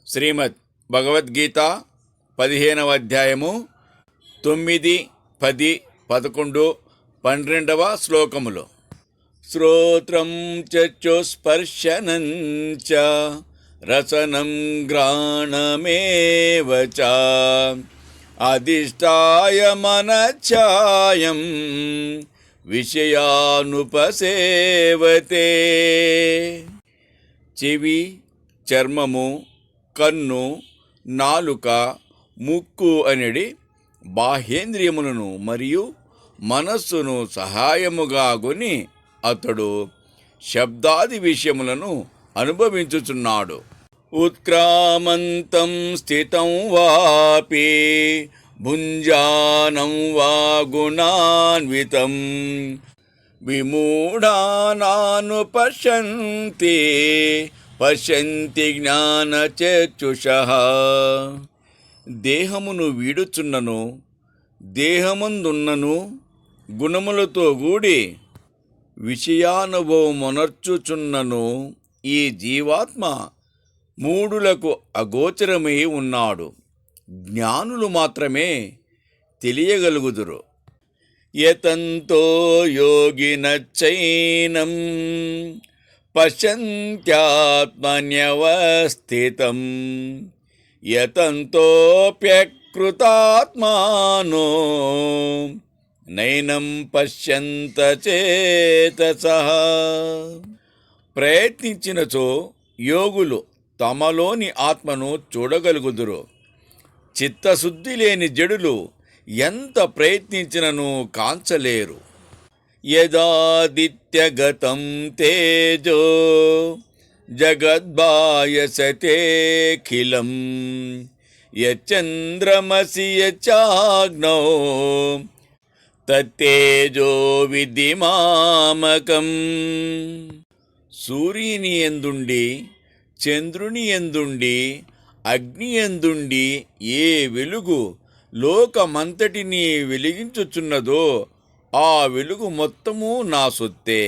శ్రీమద్ భగవద్గీత 15వ అధ్యాయము 9, 10, 11, 12వ శ్లోకములు. శ్రోత్రం చక్షుస్పర్శనం చ రసనం గ్రాణమేవ చ అధిష్టాయ మనశ్చాయం విషయానుపసేవతే. చెవి, చర్మము, కన్ను, నాలుక, ముక్కు అనేది బాహ్యేంద్రియములను మరియు మనస్సును సహాయముగా కొని అతడు శబ్దాది విషయములను అనుభవించుచున్నాడు. ఉత్క్రామంతం స్థితం వాపి భుంజానం వా గుణాన్వితం విమూఢానానుపశ్యంతి పశ్యంతి జ్ఞానచక్షుషః. దేహమును వీడుచున్నను, దేహమందున్నను గుణములతో కూడి విషయానుభవమునర్చుచున్నను ఈ జీవాత్మ మూఢులకు అగోచరమై ఉన్నాడు. జ్ఞానులు మాత్రమే తెలియగలుగుదురు. యతంతో యోగినచ్చైనం పశ్యంత్యాత్మన్యవస్థితం యతంతోప్యకృతాత్మానో నైనం పశ్యంత చేతసః. ప్రయత్నించినచో యోగులు తమలోని ఆత్మను చూడగలుగుదురు. చిత్తశుద్ధి లేని జడులు ఎంత ప్రయత్నించినను కాంచలేరు. యదాదిత్యగతం తేజో జగద్భాయసతేఖిలం యచంద్రమసి యచాగ్నౌ తత్తేజో విధిమామకం. సూర్యుని యందుండి, చంద్రుని యందుండి, అగ్ని యందుండి ఏ వెలుగు లోకమంతటినీ వెలిగించుచున్నదో ఆ వెలుగు మొత్తము నా సొత్తే.